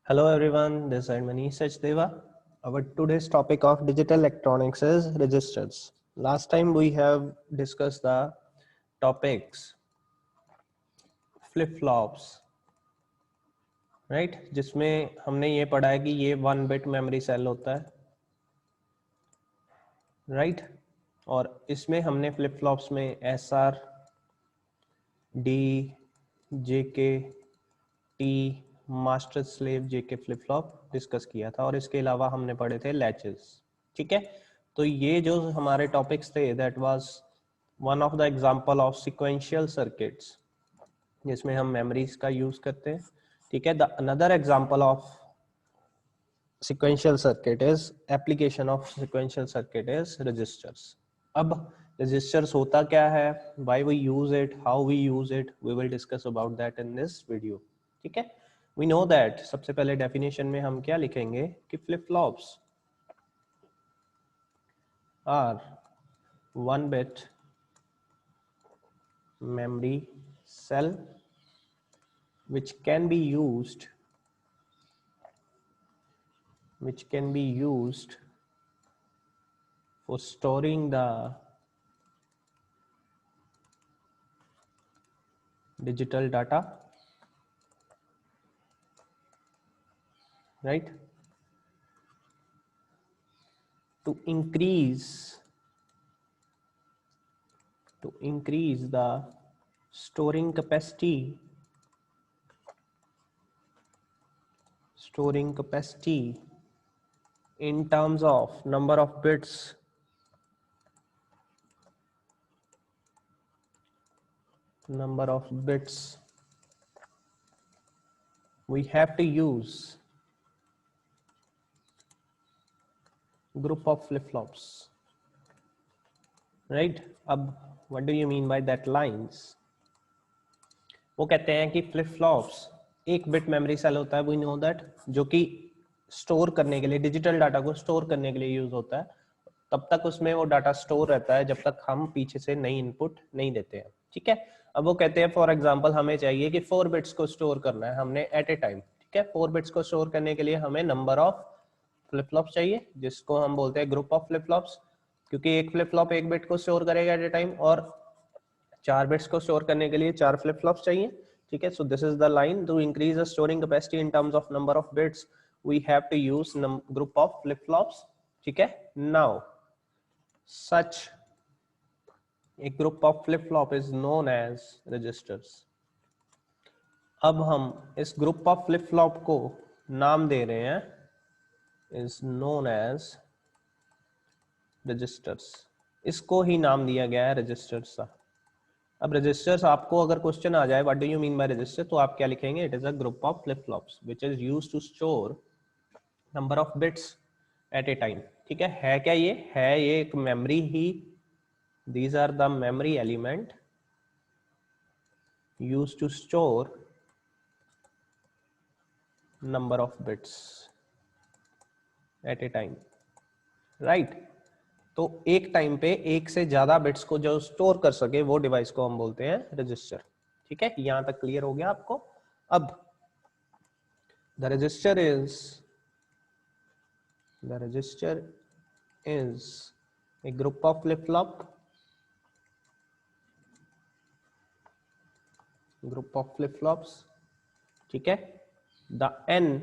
Hello everyone, this is Manish Sachdeva. Our today's topic of digital electronics is registers. Last time we have discussed the topics flip-flops, right? जिसमें हमने ये पढ़ा है कि ये 1 bit memory cell होता है, right? और इसमें हमने flip-flops में SR, D, JK, T, master slave JK flip flop discuss किया था और इसके अलावा हमने पढ़े थे लैचेस. ठीक है, तो ये जो हमारे टॉपिक्स थे that was one of the example of sequential circuits जिसमें हम मेमोरीज का यूज करते हैं. ठीक है, the another example of sequential circuit is application of sequential circuit is registers. अब registers होता क्या है, why we use it, how we use it, we will discuss about that in this video. ठीक है, we know that सबसे पहले definition में हम क्या लिखेंगे कि flip flops are 1 bit memory cell which can be used for storing the digital data, right? To increase the storing capacity in terms of number of bits we have to use group of flip-flops, right? अब what do you mean by that lines? वो कहते हैं कि flip flops एक bit memory cell होता है, we know that, जो कि स्टोर करने के लिए, डिजिटल डाटा को स्टोर करने के लिए यूज होता है. तब तक उसमें वो डाटा स्टोर रहता है जब तक हम पीछे से नई इनपुट नहीं देते हैं. ठीक है, अब वो कहते हैं फॉर एग्जांपल हमें चाहिए कि 4 बिट्स को स्टोर करना है हमने एट ए टाइम. ठीक है, 4 बिट्स को स्टोर करने के लिए हमें नंबर ऑफ फ्लिप फ्लॉप्स चाहिए जिसको हम बोलते हैं ग्रुप ऑफ फ्लिप फ्लॉप्स, क्योंकि एक फ्लिप फ्लॉप एक बिट को स्टोर करेगा एट ए टाइम और 4 बिट्स को स्टोर करने के लिए 4 फ्लिप फ्लॉप्स चाहिए. ठीक है, so this is the line, to increase the storing capacity in terms of number of bits we have to use group of flip flops. ठीक है, now such a group of flip flop is known as registers. अब हम इस group of flip flop को नाम दे रहे हैं is known as registers. इसको ही नाम दिया गया है registers का. अब registers आपको अगर क्वेश्चन आ जाए what do you mean by register, तो आप क्या लिखेंगे, it is a group of flip flops which is used to store number of bits at a time. ठीक है क्या ये एक memory he, these are the memory element used to store number of bits at a time, right? तो एक time पे एक से ज्यादा बिट्स को जो स्टोर कर सके वो डिवाइस को हम बोलते हैं रजिस्टर. ठीक है, यहां तक क्लियर हो गया आपको. अब the register is a group of flip-flops ठीक है, the n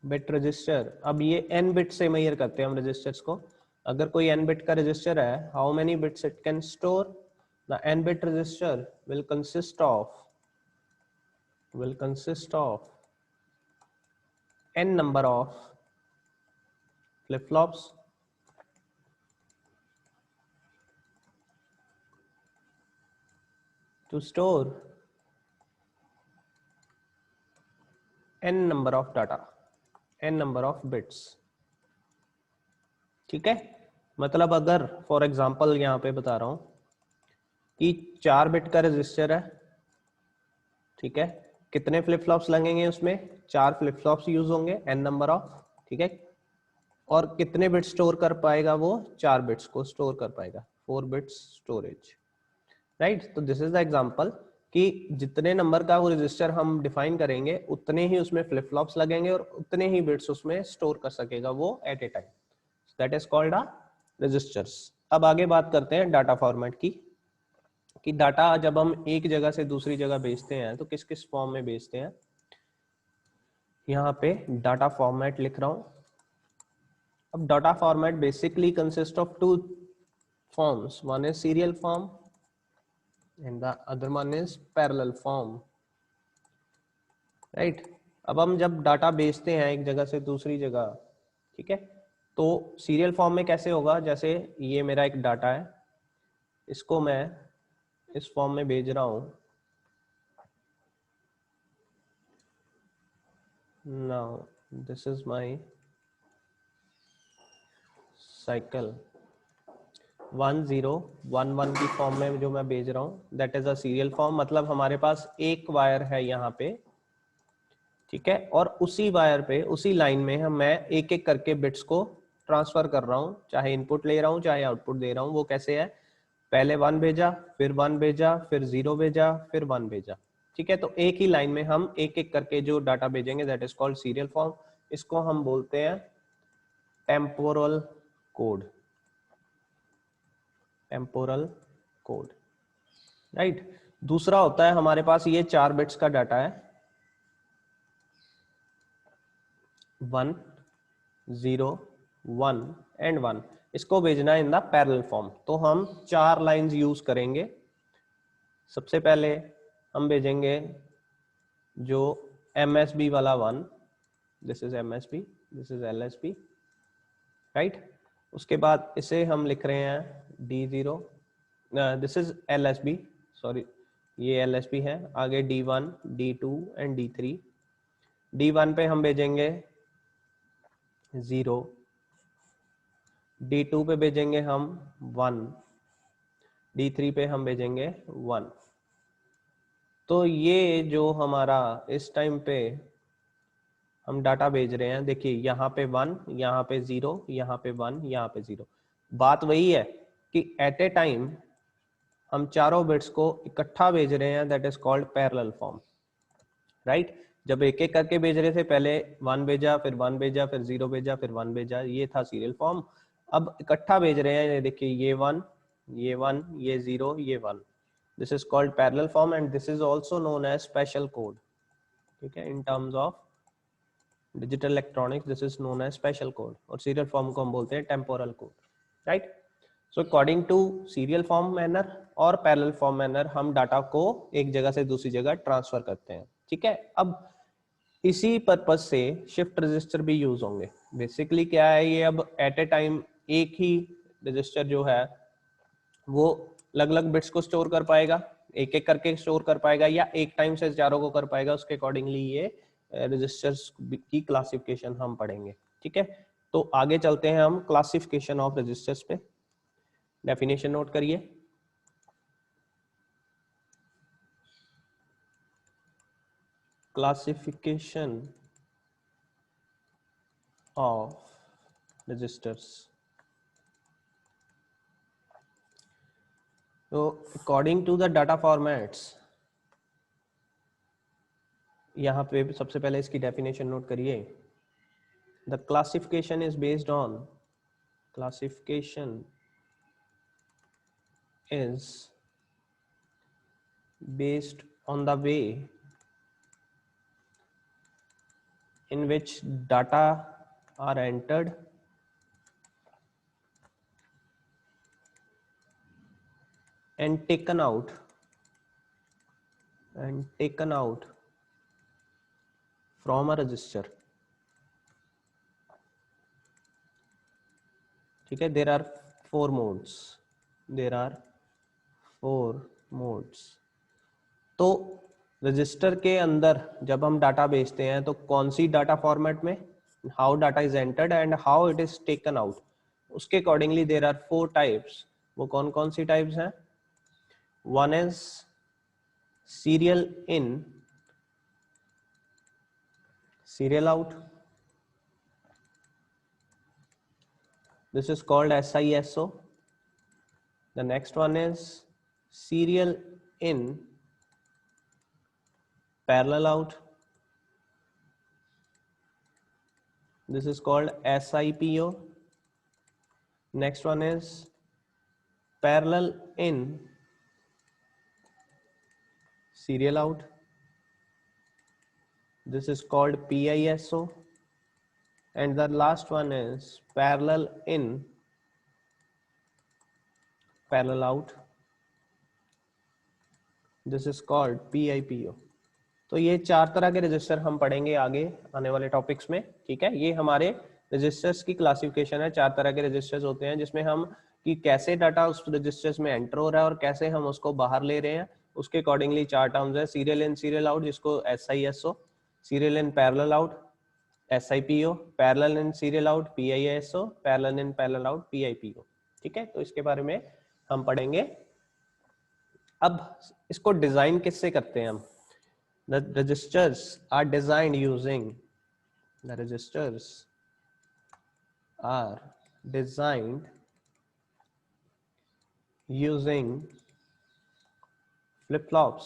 bit register. अब ये n बिट से मेजर करते हैं हम रजिस्टर्स को. अगर कोई n बिट का रजिस्टर है, how many bits it can store? The n bit register will consist of n number of flip-flops to store n number of data, n number of bits. ठीक है, मतलब अगर for example यहाँ पे बता रहा हूं कि 4 बिट का रजिस्टर है. ठीक है, कितने फ्लिप फ्लॉप्स लगेंगे उसमें, 4 फ्लिप फ्लॉप्स यूज होंगे, n नंबर ऑफ. ठीक है, और कितने बिट स्टोर कर पाएगा वो, 4 बिट्स को स्टोर कर पाएगा, 4 बिट्स स्टोरेज, राइट? तो दिस इज द एग्जांपल कि जितने नंबर का वो रजिस्टर हम डिफाइन करेंगे उतने ही उसमें फ्लिप फ्लॉप्स लगेंगे और उतने ही बिट्स उसमें स्टोर कर सकेगा वो at a time. That is called a registers. अब आगे बात करते हैं डाटा फॉर्मेट की, कि डाटा जब हम एक जगह से दूसरी जगह भेजते हैं तो किस किस फॉर्म में भेजते हैं। यहाँ पे डाटा फॉर्मेट लिख रहा हूं। अब data format basically consist of two forms, one is serial form and the other one is parallel form, right? अब हम जब डाटा भेजते हैं एक जगह से दूसरी जगह, ठीक है, तो सीरियल फॉर्म में कैसे होगा, जैसे ये मेरा एक डाटा है, इसको मैं इस फॉर्म में भेज रहा हूं। Now this is my cycle 1011 की फॉर्म में जो मैं भेज रहा हूँ that is a serial form. मतलब हमारे पास एक वायर है यहाँ पे, ठीक है, और उसी वायर पे उसी लाइन में मैं एक एक करके बिट्स को ट्रांसफर कर रहा हूँ, चाहे इनपुट ले रहा हूँ चाहे आउटपुट दे रहा हूँ। वो कैसे है, पहले 1 भेजा, फिर 1 भेजा, फिर 0 भेजा, फिर 1 भेजा, ठीक है। तो एक ही लाइन में हम एक एक करके जो डाटा भेजेंगे that is called serial form. इसको हम बोलते हैं temporal code, temporal code, right. दूसरा होता है हमारे पास ये 4 बिट्स का डाटा है, 1 0 1 एंड 1, इसको भेजना है इन द पैरेलल फॉर्म। तो हम 4 लाइंस यूज करेंगे। सबसे पहले हम भेजेंगे जो MSB वाला 1, this is MSB, this is LSB, right. उसके बाद इसे हम लिख रहे हैं D0, this is LSB, sorry ये LSB है। आगे D1 D2 and D3। D1 पे हम भेजेंगे 0, D2 पे भेजेंगे हम 1, D3 पे हम भेजेंगे 1। तो ये जो हमारा इस टाइम पे हम डाटा भेज रहे हैं, देखिए यहाँ पे 1, यहाँ पे 0, यहाँ पे 1, यहाँ पे 0। बात वही है कि एट ए टाइम हम चारों बिट्स को इकट्ठा भेज रहे हैं, that is called parallel form, right. जब एक एक करके भेज रहे थे, पहले 1 भेजा, फिर 1 भेजा, फिर 0 भेजा, फिर 1 भेजा, ये था सीरियल फॉर्म। अब इकट्ठा भेज रहे हैं, ये देखिए ये 1, ये 1, ये 0, ये 1। This is called parallel form and this is also known as special code, ठीक है। In terms of digital electronics this is known as special code, और सीरियल फॉर्म को हम बोलते हैं temporal code, right. So according to serial form manner और parallel form manner हम data को एक जगह से दूसरी जगह ट्रांसफर करते हैं, ठीक है। अब इसी पर्पज से शिफ्ट रजिस्टर भी यूज होंगे। बेसिकली क्या है ये, अब एट ए टाइम एक ही रजिस्टर जो है वो अलग अलग बिट्स को स्टोर कर पाएगा, एक एक करके स्टोर कर पाएगा, या एक टाइम से चारों को कर पाएगा। उसके अकॉर्डिंगली ये रजिस्टर्स की क्लासिफिकेशन हम पढ़ेंगे, ठीक है। तो आगे चलते हैं हम क्लासिफिकेशन ऑफ रजिस्टर्स पे। डेफिनेशन नोट करिए। Classification of registers. तो according to the data formats, यहाँ पे सबसे पहले इसकी डेफिनेशन नोट करिए। The classification is based on, classification is based on the way in which data are entered and taken out from a register, ठीक है। there are 4 modes। तो register के अंदर जब हम डाटा भेजते हैं तो कौन सी डाटा फॉर्मेट में, how data is entered and how it is taken out, उसके अकॉर्डिंगली देयर आर 4 टाइप्स। वो कौन कौन सी टाइप्स हैं। One is serial in, serial out, this is called SISO. The next one is serial in parallel out. This is called SIPO. Next one is parallel in, serial out. This is called PISO. And the last one is parallel in, parallel out. This is called PIPO. तो ये 4 तरह के register हम पढ़ेंगे आगे आने वाले topics में, ठीक है। ये हमारे रजिस्टर्स की क्लासिफिकेशन है। 4 तरह के रजिस्टर्स होते हैं जिसमें हम कि कैसे डाटा उस रजिस्टर्स में एंटर हो रहा है और कैसे हम उसको बाहर ले रहे हैं, उसके अकॉर्डिंगली 4 टर्म्स है। सीरियल इन सीरियल आउट, जिसको SISO, serial in parallel out SIPO, parallel in serial out PISO, parallel in parallel out PIPO, ठीक है। तो इसके बारे में हम पढ़ेंगे। अब इसको डिजाइन किससे करते हैं हम? The registers are designed using, the registers are designed using flip flops.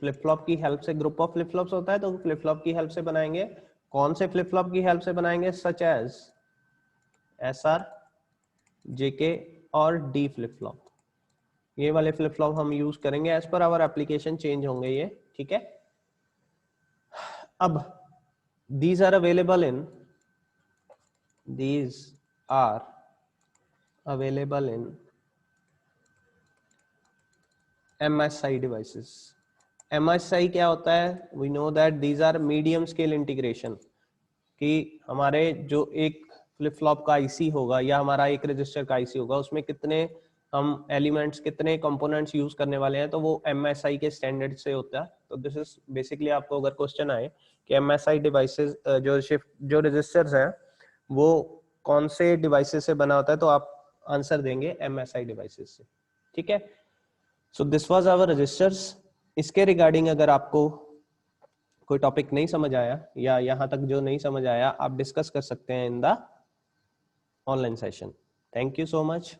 Flip flop की हेल्प से, ग्रुप ऑफ फ्लिप फ्लॉप्स होता है तो फ्लिप फ्लॉप की हेल्प से बनाएंगे। कौन से फ्लिप फ्लॉप की हेल्प से बनाएंगे? सच एज SR, JK और D फ्लिप फ्लॉप। ये वाले फ्लिप फ्लॉप हम यूज करेंगे। As per our application change होंगे ये, ठीक है। अब these are available in MSI devices. MSI क्या होता है? We know that these are medium scale integration, कि हमारे जो एक फ्लिप फ्लॉप का IC होगा या हमारा एक रजिस्टर का IC होगा, उसमें कितने हम एलिमेंट्स, कितने कंपोनेंट्स यूज करने वाले हैं, तो वो MSI के स्टैंडर्ड से होता है। तो दिस इज बेसिकली, आपको अगर क्वेश्चन आए कि MSI डिवाइसेस जो रजिस्टर्स हैं वो कौन से डिवाइसेस से बना होता है, तो आप आंसर देंगे MSI डिवाइसेस से, ठीक है। So this was our registers. इसके रिगार्डिंग अगर आपको कोई टॉपिक नहीं समझ आया या यहाँ तक जो नहीं समझ आया, आप डिस्कस कर सकते हैं in the online session. Thank you so much.